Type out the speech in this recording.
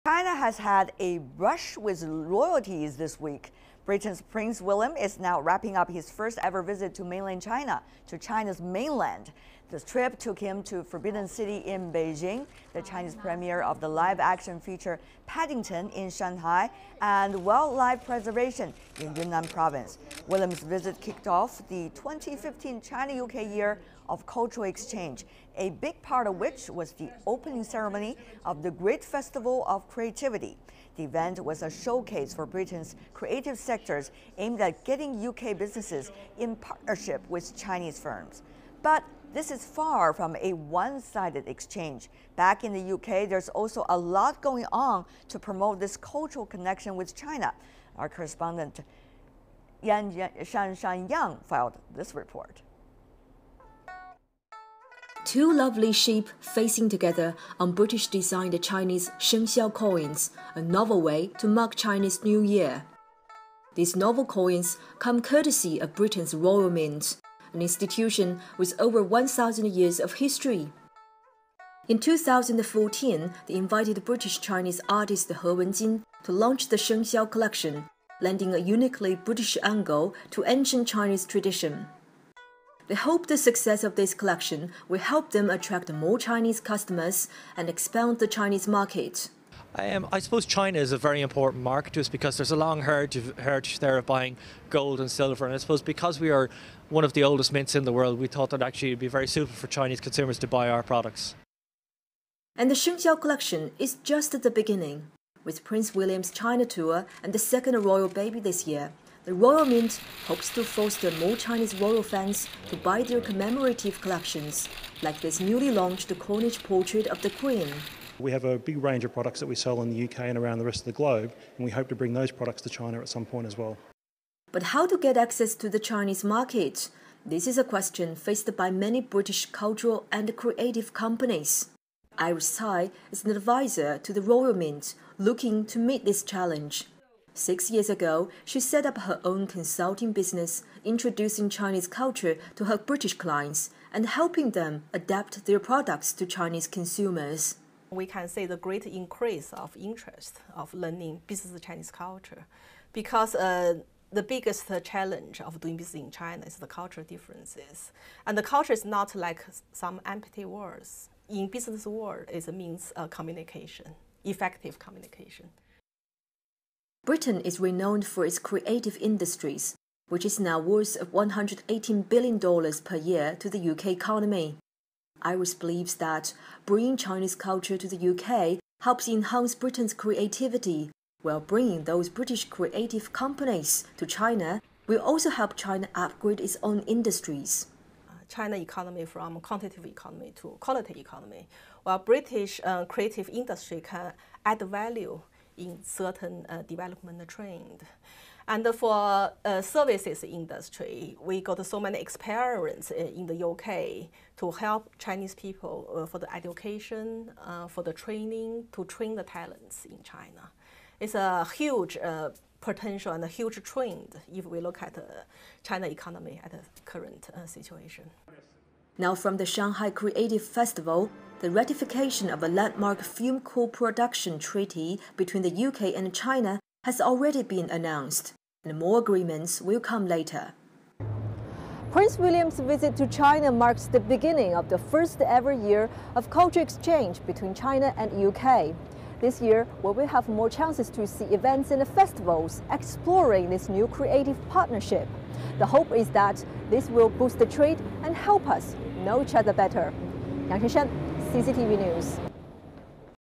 China has had a rush with royalties this week. Britain's Prince William is now wrapping up his first ever visit to mainland China, to China's mainland. This trip took him to Forbidden City in Beijing, the Chinese premiere of the live-action feature Paddington in Shanghai, and wildlife preservation in Yunnan province. William's visit kicked off the 2015 China-UK Year of Cultural Exchange, a big part of which was the opening ceremony of the Great Festival of Creativity. The event was a showcase for Britain's creative sectors aimed at getting UK businesses in partnership with Chinese firms. But this is far from a one-sided exchange. Back in the UK, there's also a lot going on to promote this cultural connection with China. Our correspondent Shan Yang filed this report. Two lovely sheep facing together on British-designed Chinese Shengxiao coins, a novel way to mark Chinese New Year. These novel coins come courtesy of Britain's Royal Mint, an institution with over 1,000 years of history. In 2014, they invited British-Chinese artist He Wenjin to launch the Shengxiao collection, lending a uniquely British angle to ancient Chinese tradition. They hope the success of this collection will help them attract more Chinese customers and expand the Chinese market. I suppose China is a very important market to us because there's a long heritage there of buying gold and silver, and I suppose because we are one of the oldest mints in the world, we thought that actually it would be very suitable for Chinese consumers to buy our products. And the Shengxiao collection is just the beginning. With Prince William's China tour and the second royal baby this year, the Royal Mint hopes to foster more Chinese royal fans to buy their commemorative collections, like this newly launched coinage portrait of the Queen. We have a big range of products that we sell in the UK and around the rest of the globe, and we hope to bring those products to China at some point as well. But how to get access to the Chinese market? This is a question faced by many British cultural and creative companies. Iris Tai is an advisor to the Royal Mint, looking to meet this challenge. 6 years ago, she set up her own consulting business, introducing Chinese culture to her British clients and helping them adapt their products to Chinese consumers. We can see the great increase of interest of learning business Chinese culture because the biggest challenge of doing business in China is the cultural differences. And the culture is not like some empty words. In business world, it means communication, effective communication. Britain is renowned for its creative industries, which is now worth $118 billion per year to the UK economy. Iris believes that bringing Chinese culture to the UK helps enhance Britain's creativity, while bringing those British creative companies to China will also help China upgrade its own industries. China economy from quantitative economy to quality economy, while British creative industry can add value in certain development trend. And for services industry, we got so many experience in the UK to help Chinese people for the education, for the training, to train the talents in China. It's a huge potential and a huge trend if we look at the China economy at the current situation. Now from the Shanghai Creative Festival, the ratification of a landmark film co-production treaty between the UK and China has already been announced, and more agreements will come later. Prince William's visit to China marks the beginning of the first ever year of cultural exchange between China and UK. This year, we will have more chances to see events and festivals exploring this new creative partnership. The hope is that this will boost the trade and help us know each other better. Yang Shan, CCTV News.